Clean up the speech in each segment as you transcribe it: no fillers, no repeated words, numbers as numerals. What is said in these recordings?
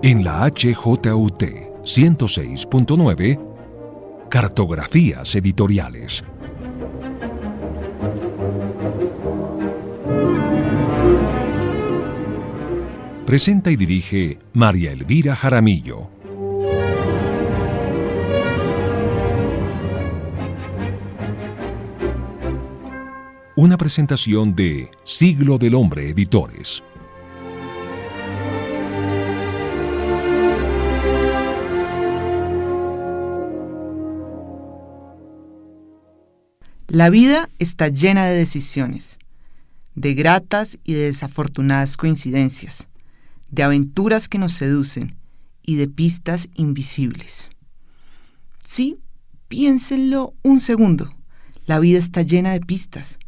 En la HJUT 106.9, Cartografías Editoriales. Presenta y dirige María Elvira Jaramillo. Una presentación de Siglo del Hombre Editores. La vida está llena de decisiones, de gratas y de desafortunadas coincidencias, de aventuras que nos seducen y de pistas invisibles. Sí, piénsenlo un segundo. La vida está llena de pistas,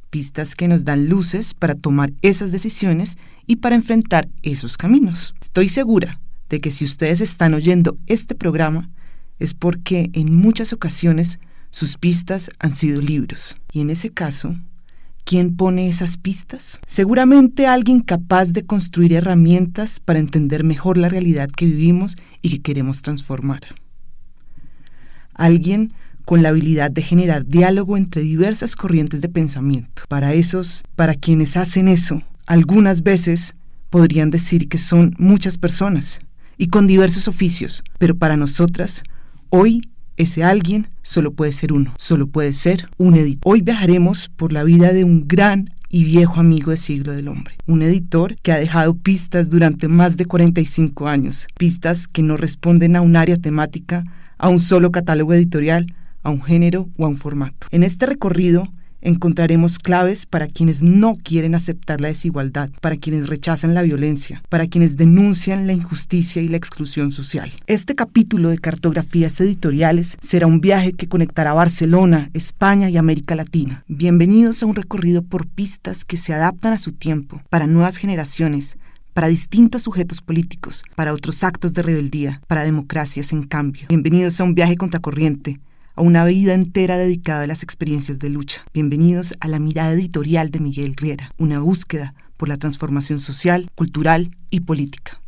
pistas que nos dan luces para tomar esas decisiones y para enfrentar esos caminos. Estoy segura de que si ustedes están oyendo este programa es porque en muchas ocasiones sus pistas han sido libros. Y en ese caso, ¿quién pone esas pistas? Seguramente alguien capaz de construir herramientas para entender mejor la realidad que vivimos y que queremos transformar. Alguien con la habilidad de generar diálogo entre diversas corrientes de pensamiento. Para quienes hacen eso, algunas veces podrían decir que son muchas personas y con diversos oficios, pero para nosotras, hoy, ese alguien solo puede ser uno, solo puede ser un editor. Hoy viajaremos por la vida de un gran y viejo amigo del siglo del hombre, un editor que ha dejado pistas durante más de 45 años, pistas que no responden a un área temática, a un solo catálogo editorial, a un género o a un formato. En este recorrido encontraremos claves para quienes no quieren aceptar la desigualdad, para quienes rechazan la violencia, para quienes denuncian la injusticia y la exclusión social. Este capítulo de Cartografías Editoriales será un viaje que conectará Barcelona, España y América Latina. Bienvenidos a un recorrido por pistas que se adaptan a su tiempo, para nuevas generaciones, para distintos sujetos políticos, para otros actos de rebeldía, para democracias en cambio. Bienvenidos a un viaje contracorriente, a una vida entera dedicada a las experiencias de lucha. Bienvenidos a la mirada editorial de Miguel Riera, una búsqueda por la transformación social, cultural y política.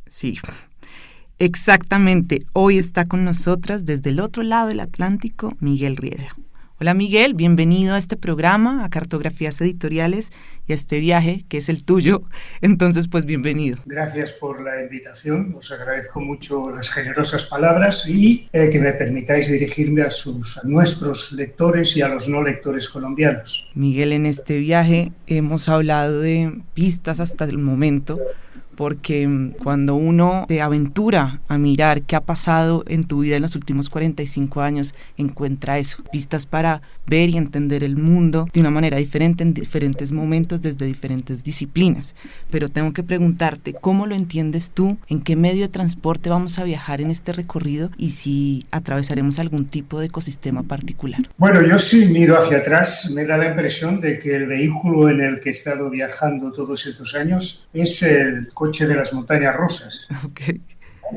Sí, exactamente. Hoy está con nosotras desde el otro lado del Atlántico, Miguel Riera. Hola Miguel, bienvenido a este programa, a Cartografías Editoriales y a este viaje que es el tuyo. Entonces, pues bienvenido. Gracias por la invitación, os agradezco mucho las generosas palabras y que me permitáis dirigirme a nuestros lectores y a los no lectores colombianos. Miguel, en este viaje hemos hablado de pistas hasta el momento, porque cuando uno se aventura a mirar qué ha pasado en tu vida en los últimos 45 años, encuentra eso, pistas para ver y entender el mundo de una manera diferente en diferentes momentos, desde diferentes disciplinas. Pero tengo que preguntarte, ¿cómo lo entiendes tú? ¿En qué medio de transporte vamos a viajar en este recorrido? Y si atravesaremos algún tipo de ecosistema particular. Bueno, yo sí miro hacia atrás, me da la impresión de que el vehículo en el que he estado viajando todos estos años es el coche de las montañas rusas. Okay.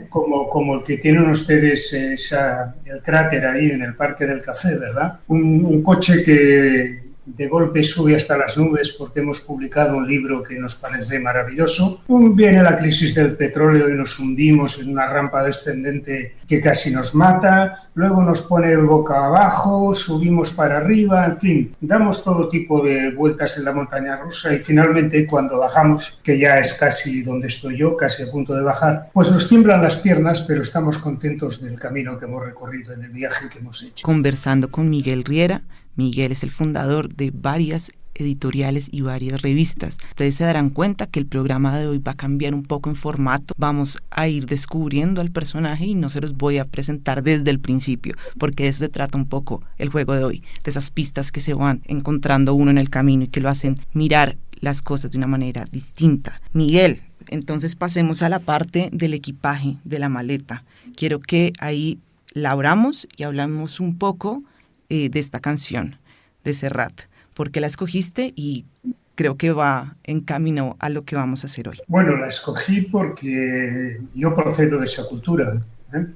Como el que tienen ustedes el cráter ahí en el Parque del Café, ¿verdad? Un coche que de golpe sube hasta las nubes porque hemos publicado un libro que nos parece maravilloso. Viene la crisis del petróleo y nos hundimos en una rampa descendente que casi nos mata, luego nos pone boca abajo, subimos para arriba, en fin, damos todo tipo de vueltas en la montaña rusa y finalmente cuando bajamos, que ya es casi donde estoy yo, casi a punto de bajar, pues nos tiemblan las piernas, pero estamos contentos del camino que hemos recorrido, en el viaje que hemos hecho. Conversando con Miguel Riera. Miguel es el fundador de varias editoriales y varias revistas. Ustedes se darán cuenta que el programa de hoy va a cambiar un poco en formato. Vamos a ir descubriendo al personaje y no se los voy a presentar desde el principio, porque de eso se trata un poco el juego de hoy, de esas pistas que se van encontrando uno en el camino y que lo hacen mirar las cosas de una manera distinta. Miguel, entonces pasemos a la parte del equipaje, de la maleta. Quiero que ahí la abramos y hablamos un poco de esta canción de Serrat. ¿Por qué la escogiste? Y creo que va en camino a lo que vamos a hacer hoy. Bueno, la escogí porque yo procedo de esa cultura, ¿eh?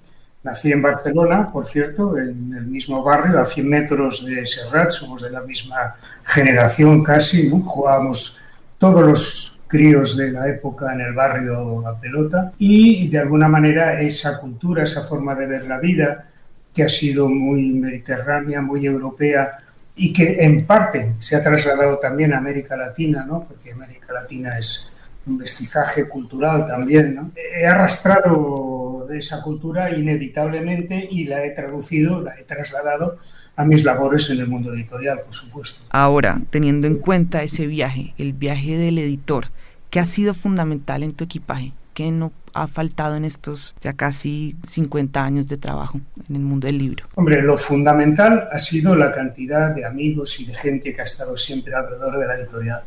Nací en Barcelona, por cierto, en el mismo barrio, a 100 metros de Serrat, somos de la misma generación casi, ¿no? Jugábamos todos los críos de la época en el barrio a pelota y de alguna manera esa cultura, esa forma de ver la vida, que ha sido muy mediterránea, muy europea y que en parte se ha trasladado también a América Latina, ¿no? Porque América Latina es un mestizaje cultural también, ¿no? He arrastrado de esa cultura inevitablemente y la he traducido, la he trasladado a mis labores en el mundo editorial, por supuesto. Ahora, teniendo en cuenta ese viaje, el viaje del editor, ¿qué ha sido fundamental en tu equipaje? ¿Qué no ha faltado en estos ya casi 50 años de trabajo en el mundo del libro? Hombre, lo fundamental ha sido la cantidad de amigos y de gente que ha estado siempre alrededor de la editorial.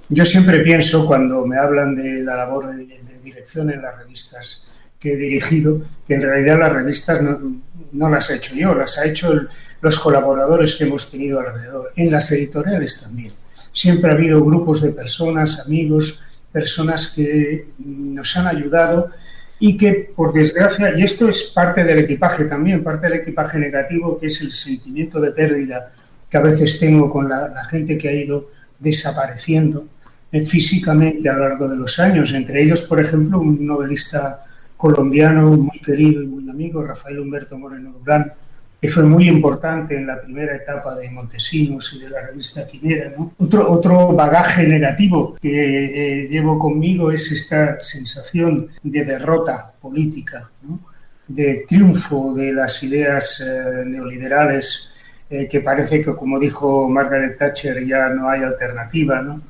Yo siempre pienso, cuando me hablan de la labor de dirección en las revistas que he dirigido, que en realidad las revistas no las he hecho yo, las ha hecho los colaboradores que hemos tenido alrededor. En las editoriales también. Siempre ha habido grupos de personas, amigos, personas que nos han ayudado y que, por desgracia, y esto es parte del equipaje también, parte del equipaje negativo, que es el sentimiento de pérdida que a veces tengo con la gente que ha ido desapareciendo físicamente a lo largo de los años. Entre ellos, por ejemplo, un novelista colombiano muy querido y muy amigo, Rafael Humberto Moreno Durán, que fue muy importante en la primera etapa de Montesinos y de la revista Quimera, ¿no? Otro bagaje negativo que llevo conmigo es esta sensación de derrota política, ¿no? De triunfo de las ideas neoliberales, que parece que, como dijo Margaret Thatcher, ya no hay alternativa, ¿no?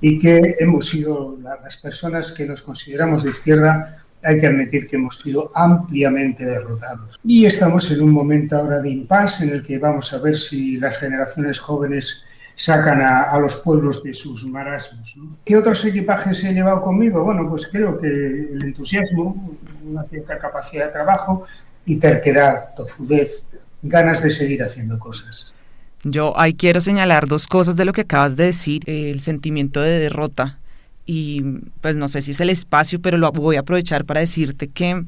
Y que hemos sido, las personas que nos consideramos de izquierda, hay que admitir que hemos sido ampliamente derrotados. Y estamos en un momento ahora de impasse en el que vamos a ver si las generaciones jóvenes sacan a los pueblos de sus marasmos, ¿no? ¿Qué otros equipajes he llevado conmigo? Bueno, pues creo que el entusiasmo, una cierta capacidad de trabajo y terquedad, tozudez, ganas de seguir haciendo cosas. Yo ahí quiero señalar dos cosas de lo que acabas de decir, el sentimiento de derrota y pues no sé si es el espacio, pero lo voy a aprovechar para decirte que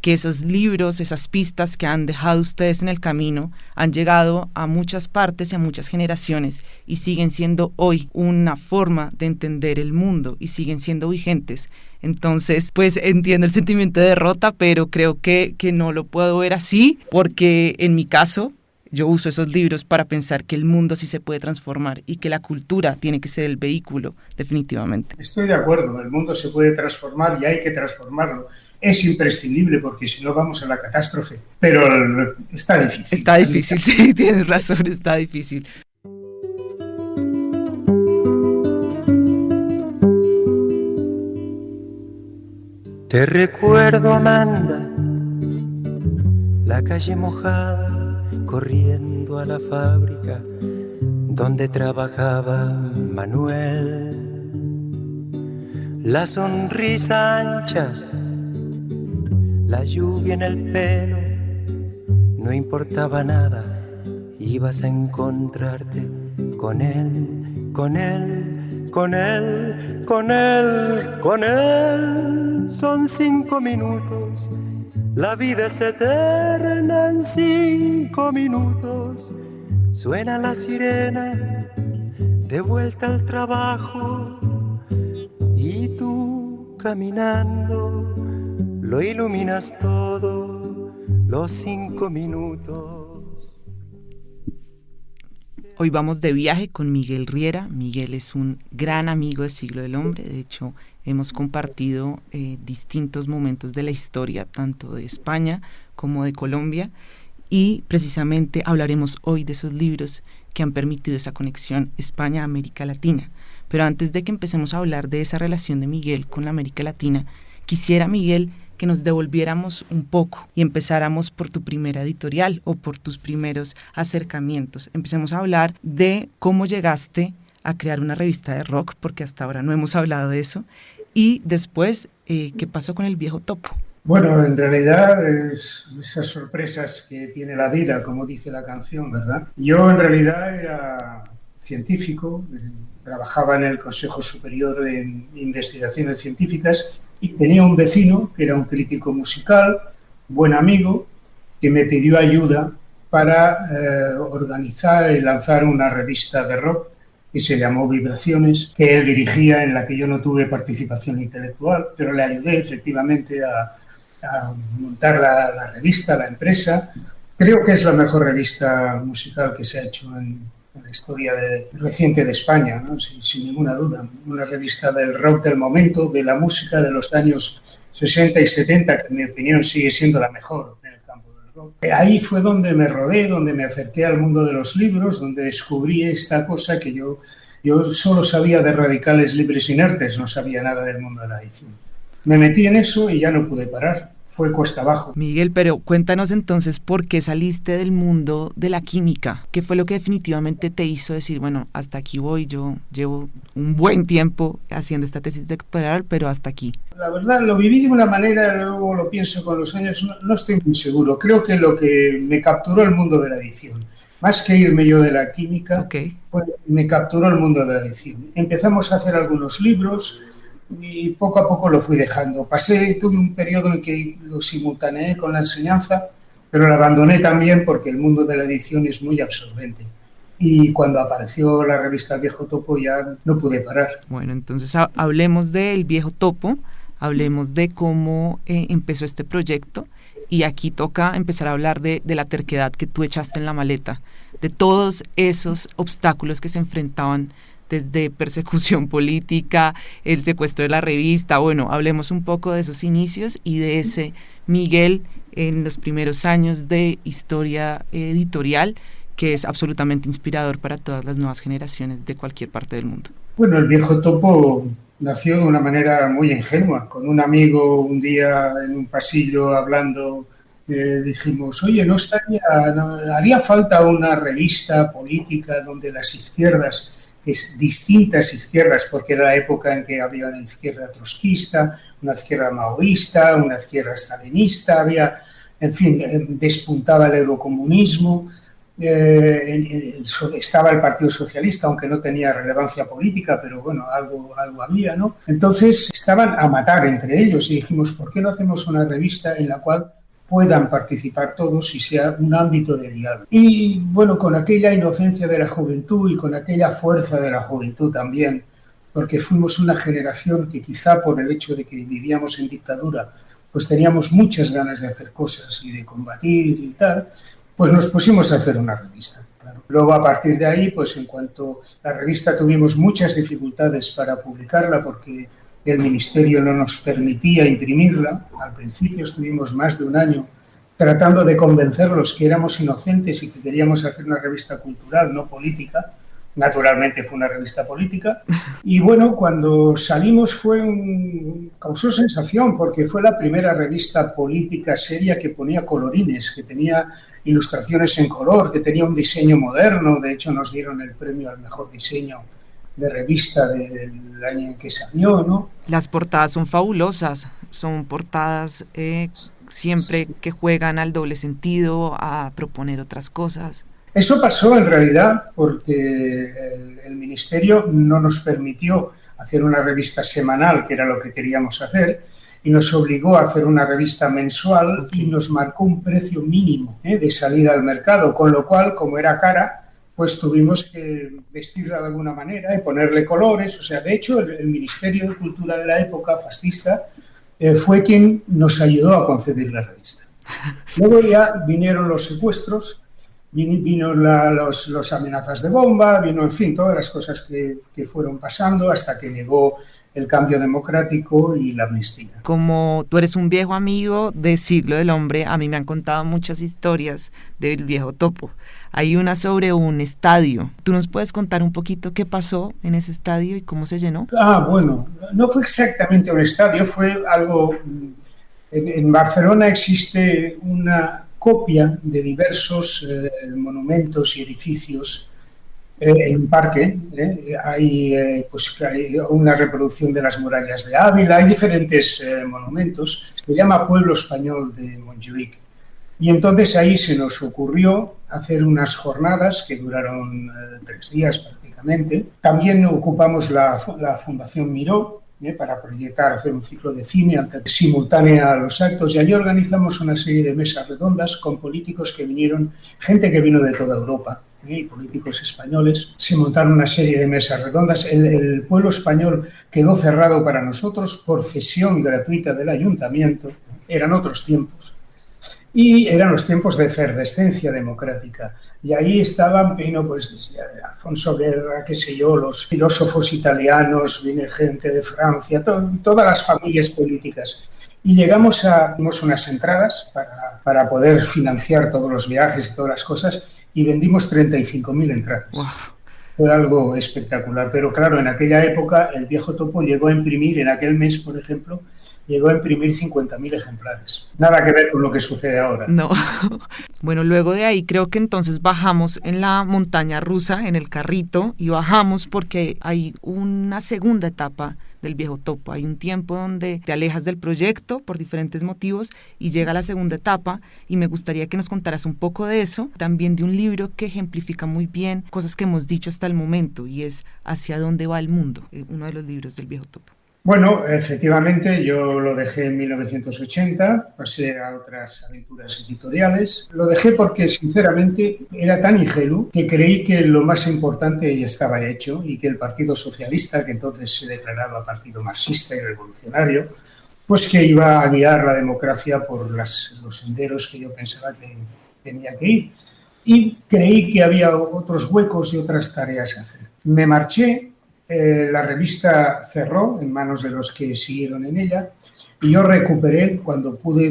esos libros, esas pistas que han dejado ustedes en el camino han llegado a muchas partes y a muchas generaciones y siguen siendo hoy una forma de entender el mundo y siguen siendo vigentes. Entonces, pues entiendo el sentimiento de derrota, pero creo que no lo puedo ver así porque en mi caso yo uso esos libros para pensar que el mundo sí se puede transformar y que la cultura tiene que ser el vehículo, definitivamente. Estoy de acuerdo, el mundo se puede transformar y hay que transformarlo. Es imprescindible porque si no vamos a la catástrofe, pero está difícil. Está difícil, sí, tienes razón, está difícil. Te recuerdo, Amanda, la calle mojada, corriendo a la fábrica donde trabajaba Manuel. La sonrisa ancha, la lluvia en el pelo, no importaba nada, ibas a encontrarte con él, con él, con él, con él, con él. Son 5 minutos. La vida es eterna en 5 minutos. Suena la sirena, de vuelta al trabajo. Y tú caminando, lo iluminas todo, los 5 minutos. Hoy vamos de viaje con Miguel Riera. Miguel es un gran amigo del Siglo del Hombre. De hecho, hemos compartido distintos momentos de la historia, tanto de España como de Colombia, y precisamente hablaremos hoy de esos libros que han permitido esa conexión España-América Latina. Pero antes de que empecemos a hablar de esa relación de Miguel con la América Latina, quisiera, Miguel, que nos devolviéramos un poco y empezáramos por tu primera editorial o por tus primeros acercamientos. Empecemos a hablar de cómo llegaste a crear una revista de rock, porque hasta ahora no hemos hablado de eso, y después, ¿qué pasó con El Viejo Topo? Bueno, en realidad esas sorpresas que tiene la vida, como dice la canción, ¿verdad? Yo en realidad era científico, trabajaba en el Consejo Superior de Investigaciones Científicas y tenía un vecino que era un crítico musical, buen amigo, que me pidió ayuda para organizar y lanzar una revista de rock que se llamó Vibraciones, que él dirigía, en la que yo no tuve participación intelectual, pero le ayudé efectivamente a montar la revista, la empresa. Creo que es la mejor revista musical que se ha hecho en la historia reciente de España, ¿no? Sin ninguna duda. Una revista del rock del momento, de la música de los años 60 y 70, que en mi opinión sigue siendo la mejor en el campo del rock. Ahí fue donde me rodé, donde me acerqué al mundo de los libros, donde descubrí esta cosa que yo solo sabía de radicales libres inertes, no sabía nada del mundo de la edición. Me metí en eso y ya no pude parar. Fue cuesta abajo. Miguel, pero cuéntanos entonces por qué saliste del mundo de la química. ¿Qué fue lo que definitivamente te hizo decir, bueno, hasta aquí voy, yo llevo un buen tiempo haciendo esta tesis doctoral, pero hasta aquí? La verdad, lo viví de una manera, luego lo pienso con los años, no estoy muy seguro. Creo que lo que me capturó el mundo de la edición, más que irme yo de la química, pues me capturó el mundo de la edición. Empezamos a hacer algunos libros y poco a poco lo fui dejando. Tuve un periodo en que lo simultaneé con la enseñanza, pero lo abandoné también porque el mundo de la edición es muy absorbente. Y cuando apareció la revista El Viejo Topo ya no pude parar. Bueno, entonces hablemos del Viejo Topo, hablemos de cómo empezó este proyecto, y aquí toca empezar a hablar de la terquedad que tú echaste en la maleta, de todos esos obstáculos que se enfrentaban, desde persecución política, el secuestro de la revista. Bueno, hablemos un poco de esos inicios y de ese Miguel en los primeros años de historia editorial, que es absolutamente inspirador para todas las nuevas generaciones de cualquier parte del mundo. Bueno, El Viejo Topo nació de una manera muy ingenua. Con un amigo un día en un pasillo hablando, dijimos, oye, haría falta una revista política donde las izquierdas, distintas izquierdas, porque era la época en que había una izquierda trotskista, una izquierda maoísta, una izquierda stalinista, en fin, despuntaba el eurocomunismo, estaba el Partido Socialista, aunque no tenía relevancia política, pero bueno, algo había, ¿no? Entonces estaban a matar entre ellos y dijimos, ¿por qué no hacemos una revista en la cual puedan participar todos y sea un ámbito de diálogo? Y bueno, con aquella inocencia de la juventud y con aquella fuerza de la juventud también, porque fuimos una generación que quizá por el hecho de que vivíamos en dictadura, pues teníamos muchas ganas de hacer cosas y de combatir y tal, pues nos pusimos a hacer una revista. Claro. Luego, a partir de ahí, pues en cuanto a la revista tuvimos muchas dificultades para publicarla porque el ministerio no nos permitía imprimirla. Al principio estuvimos más de un año tratando de convencerlos que éramos inocentes y que queríamos hacer una revista cultural, no política. Naturalmente fue una revista política. Y bueno, cuando salimos causó sensación porque fue la primera revista política seria que ponía colorines, que tenía ilustraciones en color, que tenía un diseño moderno. De hecho, nos dieron el premio al mejor diseño de revista del año en que salió, ¿no? Las portadas son fabulosas, son portadas siempre que juegan al doble sentido, a proponer otras cosas. Eso pasó en realidad porque el ministerio no nos permitió hacer una revista semanal, que era lo que queríamos hacer, y nos obligó a hacer una revista mensual y nos marcó un precio mínimo de salida al mercado, con lo cual, como era cara, pues tuvimos que vestirla de alguna manera y ponerle colores. O sea, de hecho, el Ministerio de Cultura de la época fascista fue quien nos ayudó a concebir la revista. Luego ya vinieron los secuestros, vino los amenazas de bomba, en fin, todas las cosas que fueron pasando hasta que llegó el cambio democrático y la amnistía. Como tú eres un viejo amigo del Siglo del Hombre, a mí me han contado muchas historias del Viejo Topo. Hay una sobre un estadio. ¿Tú nos puedes contar un poquito qué pasó en ese estadio y cómo se llenó? Bueno, no fue exactamente un estadio, fue algo... En Barcelona existe una copia de diversos monumentos y edificios en un parque. Hay una reproducción de las murallas de Ávila, hay diferentes monumentos. Se llama Pueblo Español de Montjuïc. Y entonces ahí se nos ocurrió hacer unas jornadas que duraron 3 días prácticamente. También ocupamos la Fundación Miró, para proyectar, hacer un ciclo de cine simultánea a los actos, y allí organizamos una serie de mesas redondas con políticos que vinieron, gente que vino de toda Europa, y políticos españoles. Se montaron una serie de mesas redondas. El pueblo español quedó cerrado para nosotros por cesión gratuita del ayuntamiento. Eran otros tiempos. Y eran los tiempos de efervescencia democrática. Y ahí estaban, pues, desde Alfonso Guerra, qué sé yo, los filósofos italianos, viene gente de Francia, todas las familias políticas. Y llegamos a unas entradas para poder financiar todos los viajes y todas las cosas, y vendimos 35.000 entradas. Wow. Fue algo espectacular. Pero claro, en aquella época el Viejo Topo llegó a imprimir, en aquel mes, por ejemplo, llegó a imprimir 50.000 ejemplares. Nada que ver con lo que sucede ahora. No. Bueno, luego de ahí creo que entonces bajamos en la montaña rusa, en el carrito, y bajamos porque hay una segunda etapa del Viejo Topo. Hay un tiempo donde te alejas del proyecto por diferentes motivos y llega la segunda etapa, y me gustaría que nos contaras un poco de eso, también de un libro que ejemplifica muy bien cosas que hemos dicho hasta el momento, y es Hacia dónde va el mundo, uno de los libros del Viejo Topo. Bueno, efectivamente, yo lo dejé en 1980, pasé a otras aventuras editoriales. Lo dejé porque, sinceramente, era tan ingenuo que creí que lo más importante ya estaba hecho y que el Partido Socialista, que entonces se declaraba partido marxista y revolucionario, pues que iba a guiar la democracia por los senderos que yo pensaba que tenía que ir. Y creí que había otros huecos y otras tareas que hacer. Me marché. La revista cerró en manos de los que siguieron en ella, y yo recuperé, cuando pude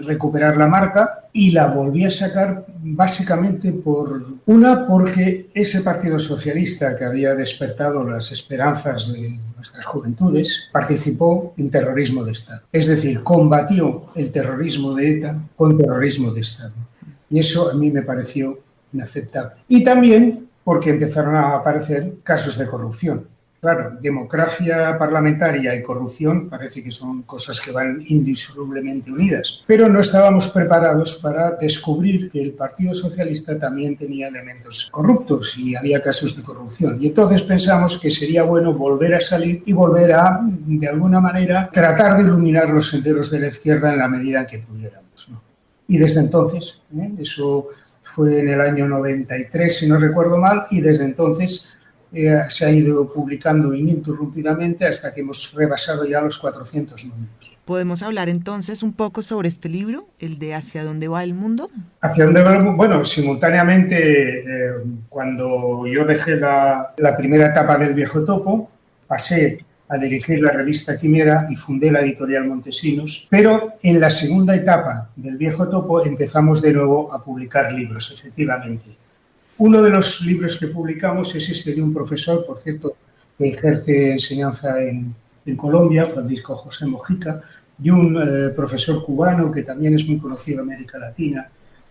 recuperar la marca, y la volví a sacar básicamente porque ese Partido Socialista que había despertado las esperanzas de nuestras juventudes participó en terrorismo de Estado. Es decir, combatió el terrorismo de ETA con terrorismo de Estado. Y eso a mí me pareció inaceptable. Y también porque empezaron a aparecer casos de corrupción. Claro, democracia parlamentaria y corrupción parece que son cosas que van indisolublemente unidas, pero no estábamos preparados para descubrir que el Partido Socialista también tenía elementos corruptos y había casos de corrupción. Y entonces pensamos que sería bueno volver a salir y volver a, de alguna manera, tratar de iluminar los senderos de la izquierda en la medida en que pudiéramos, ¿no? Y desde entonces, eso fue en el año 93, si no recuerdo mal, y desde entonces se ha ido publicando ininterrumpidamente hasta que hemos rebasado ya los 400 números. ¿Podemos hablar entonces un poco sobre este libro, el de Hacia dónde va el mundo? Hacia dónde va el mundo. Bueno, simultáneamente, cuando yo dejé la primera etapa del Viejo Topo, pasé a dirigir la revista Quimera y fundé la editorial Montesinos, pero en la segunda etapa del Viejo Topo empezamos de nuevo a publicar libros, efectivamente. Uno de los libros que publicamos es este de un profesor, por cierto, que ejerce enseñanza en Colombia, Francisco José Mojica, y un profesor cubano que también es muy conocido en América Latina,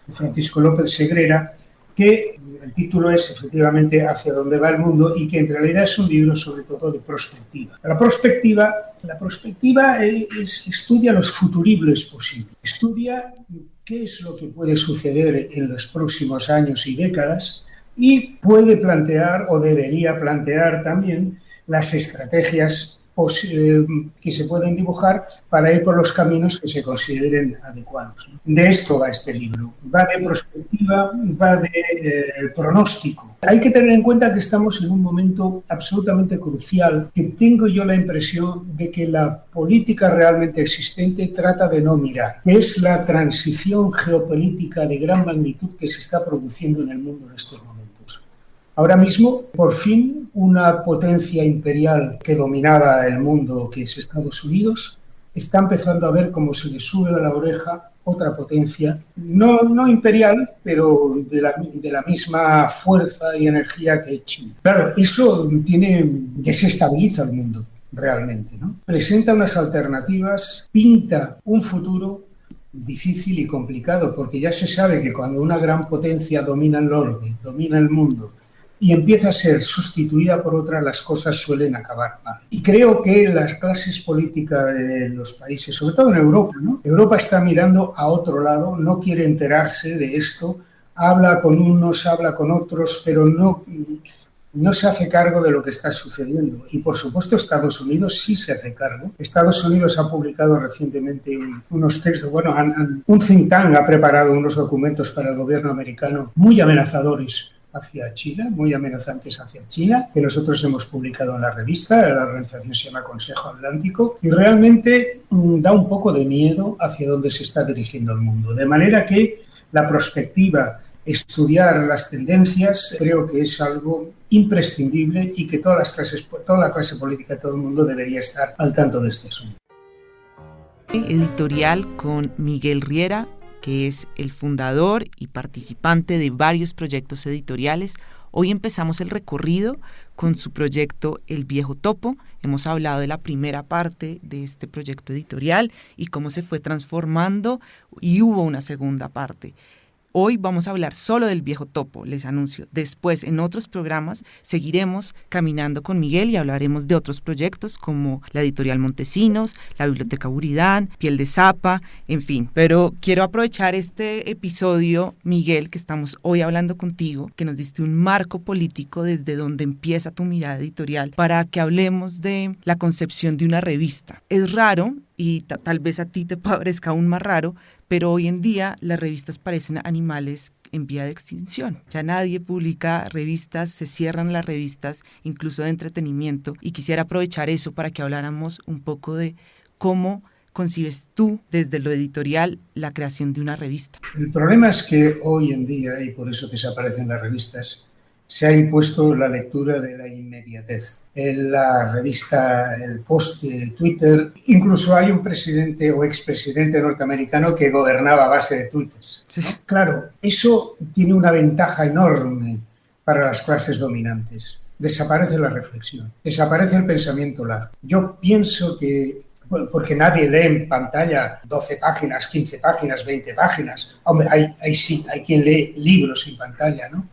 Francisco López Segrera, que el título es efectivamente Hacia dónde va el mundo, y que en realidad es un libro sobre todo de prospectiva. La prospectiva estudia los futuribles posibles, estudia qué es lo que puede suceder en los próximos años y décadas, y puede plantear o debería plantear también las estrategias que se pueden dibujar para ir por los caminos que se consideren adecuados. De esto va este libro, va de prospectiva, va de pronóstico. Hay que tener en cuenta que estamos en un momento absolutamente crucial, que tengo yo la impresión de que la política realmente existente trata de no mirar, que es la transición geopolítica de gran magnitud que se está produciendo en el mundo en estos momentos. Ahora mismo, por fin, una potencia imperial que dominaba el mundo, que es Estados Unidos, está empezando a ver cómo se le sube a la oreja otra potencia, no imperial, pero de la misma fuerza y energía que China. Claro, eso desestabiliza el mundo realmente, ¿no? Presenta unas alternativas, pinta un futuro difícil y complicado, porque ya se sabe que cuando una gran potencia domina el orbe, domina el mundo, y empieza a ser sustituida por otra, las cosas suelen acabar mal. Y creo que las clases políticas de los países, sobre todo en Europa, ¿no? Europa está mirando a otro lado, no quiere enterarse de esto, habla con unos, habla con otros, pero no no se hace cargo de lo que está sucediendo. Y, por supuesto, Estados Unidos sí se hace cargo. Estados Unidos ha publicado recientemente unos textos, un think tank ha preparado unos documentos para el gobierno americano muy amenazadores hacia China, muy amenazantes hacia China, que nosotros hemos publicado en la revista. La organización se llama Consejo Atlántico, y realmente da un poco de miedo hacia dónde se está dirigiendo el mundo. De manera que la perspectiva, estudiar las tendencias, creo que es algo imprescindible y que toda la clase política, todo el mundo debería estar al tanto de este asunto. Editorial con Miguel Riera, que es el fundador y participante de varios proyectos editoriales. Hoy empezamos el recorrido con su proyecto El Viejo Topo. Hemos hablado de la primera parte de este proyecto editorial y cómo se fue transformando, y hubo una segunda parte. Hoy vamos a hablar solo del Viejo Topo, les anuncio. Después, en otros programas, seguiremos caminando con Miguel y hablaremos de otros proyectos como la Editorial Montesinos, la Biblioteca Buridán, Piel de Zapa, en fin. Pero quiero aprovechar este episodio, Miguel, que estamos hoy hablando contigo, que nos diste un marco político desde donde empieza tu mirada editorial, para que hablemos de la concepción de una revista. Es raro, y tal vez a ti te parezca aún más raro, pero hoy en día las revistas parecen animales en vía de extinción. Ya nadie publica revistas, se cierran las revistas, incluso de entretenimiento, y quisiera aprovechar eso para que habláramos un poco de cómo concibes tú, desde lo editorial, la creación de una revista. El problema es que hoy en día, y por eso desaparecen las revistas, se ha impuesto la lectura de la inmediatez. En la revista, el post de Twitter, incluso hay un presidente o expresidente norteamericano que gobernaba a base de tweets, ¿no? Sí. Claro, eso tiene una ventaja enorme para las clases dominantes. Desaparece la reflexión, desaparece el pensamiento largo. Yo pienso que, porque nadie lee en pantalla 12 páginas, 15 páginas, 20 páginas. Hombre, hay quien lee libros en pantalla, ¿no?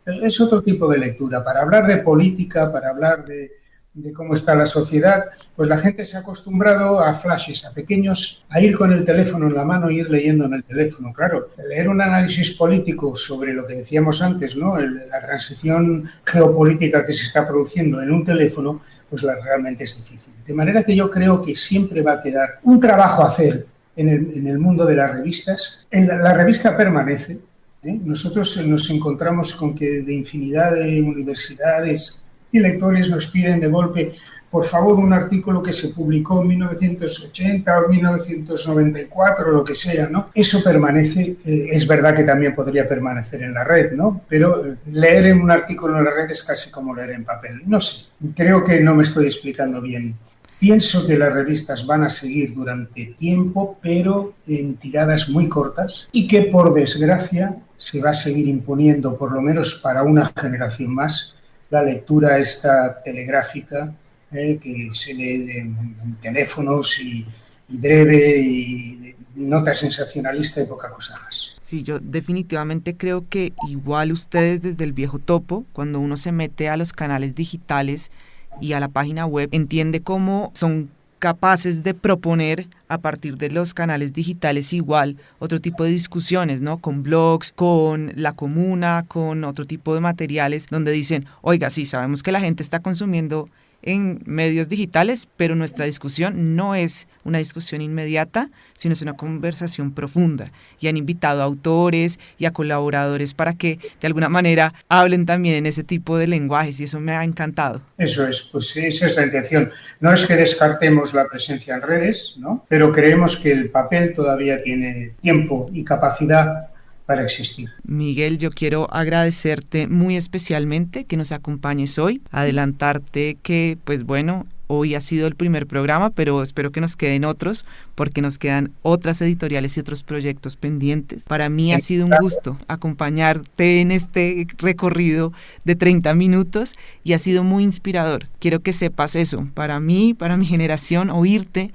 Es otro tipo de lectura. Para hablar de política, para hablar de cómo está la sociedad, pues la gente se ha acostumbrado a flashes, a ir con el teléfono en la mano y ir leyendo en el teléfono. Claro, leer un análisis político sobre lo que decíamos antes, ¿no? La transición geopolítica que se está produciendo en un teléfono, pues realmente es difícil. De manera que yo creo que siempre va a quedar un trabajo a hacer en el mundo de las revistas. La revista permanece. Nosotros nos encontramos con que de infinidad de universidades y lectores nos piden de golpe, por favor, un artículo que se publicó en 1980 o 1994 o lo que sea, ¿no? Eso permanece. Es verdad que también podría permanecer en la red, ¿no? Pero leer en un artículo en la red es casi como leer en papel. No sé, creo que no me estoy explicando bien. Pienso que las revistas van a seguir durante tiempo, pero en tiradas muy cortas, y que, por desgracia, se va a seguir imponiendo, por lo menos para una generación más, la lectura esta telegráfica, que se lee en teléfonos y breve, y nota sensacionalista y poca cosa más. Sí, yo definitivamente creo que igual ustedes desde el Viejo Topo, cuando uno se mete a los canales digitales y a la página web, entiende cómo son capaces de proponer a partir de los canales digitales igual otro tipo de discusiones, ¿no? Con blogs, con la comuna, con otro tipo de materiales donde dicen, oiga, sí, sabemos que la gente está consumiendo en medios digitales, pero nuestra discusión no es una discusión inmediata, sino es una conversación profunda. Y han invitado a autores y a colaboradores para que de alguna manera hablen también en ese tipo de lenguajes, y eso me ha encantado. Eso es, pues esa es la intención. No es que descartemos la presencia en redes, ¿no? Pero creemos que el papel todavía tiene tiempo y capacidad para existir. Miguel, yo quiero agradecerte muy especialmente que nos acompañes hoy, adelantarte que, pues bueno, hoy ha sido el primer programa, pero espero que nos queden otros, porque nos quedan otras editoriales y otros proyectos pendientes. Para mí ha sido un gusto acompañarte en este recorrido de 30 minutos y ha sido muy inspirador. Quiero que sepas eso. Para mí, para mi generación, oírte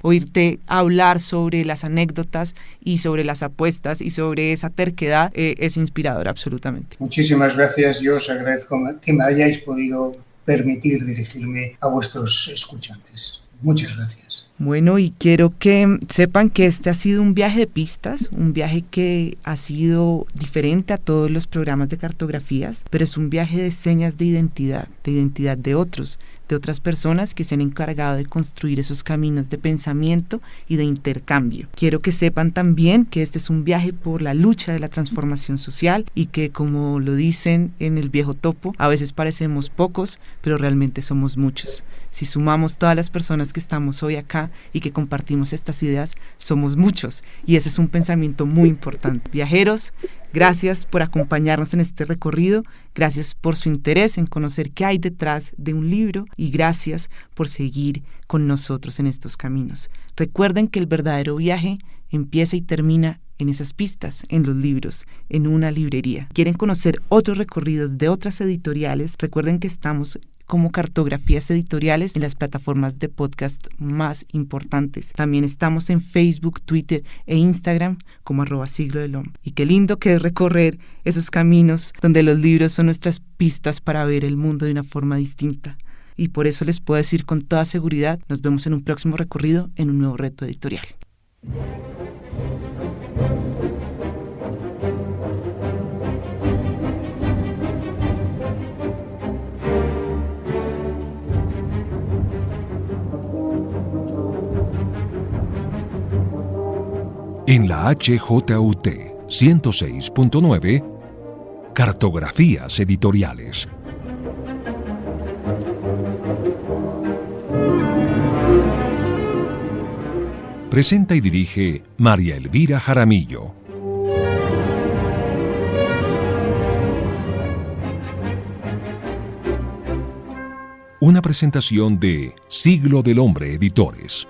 hablar sobre las anécdotas y sobre las apuestas y sobre esa terquedad es inspirador absolutamente. Muchísimas gracias. Yo os agradezco que me hayáis podido permitir dirigirme a vuestros escuchantes. Muchas gracias. Bueno, y quiero que sepan que este ha sido un viaje de pistas, un viaje que ha sido diferente a todos los programas de cartografías, pero es un viaje de señas de identidad de otros, de otras personas que se han encargado de construir esos caminos de pensamiento y de intercambio. Quiero que sepan también que este es un viaje por la lucha de la transformación social y que, como lo dicen en el viejo topo, a veces parecemos pocos, pero realmente somos muchos. Si sumamos todas las personas que estamos hoy acá y que compartimos estas ideas, somos muchos, y ese es un pensamiento muy importante. Viajeros, gracias por acompañarnos en este recorrido, gracias por su interés en conocer qué hay detrás de un libro y gracias por seguir con nosotros en estos caminos. Recuerden que el verdadero viaje empieza y termina en esas pistas, en los libros, en una librería. ¿Quieren conocer otros recorridos de otras editoriales? Recuerden que estamos como Cartografías Editoriales en las plataformas de podcast más importantes. También estamos en Facebook, Twitter e Instagram como @Siglo del Hombre. Y qué lindo que es recorrer esos caminos donde los libros son nuestras pistas para ver el mundo de una forma distinta. Y por eso les puedo decir con toda seguridad, nos vemos en un próximo recorrido en un nuevo reto editorial. En la HJUT 106.9, Cartografías Editoriales. Presenta y dirige María Elvira Jaramillo. Una presentación de Siglo del Hombre Editores.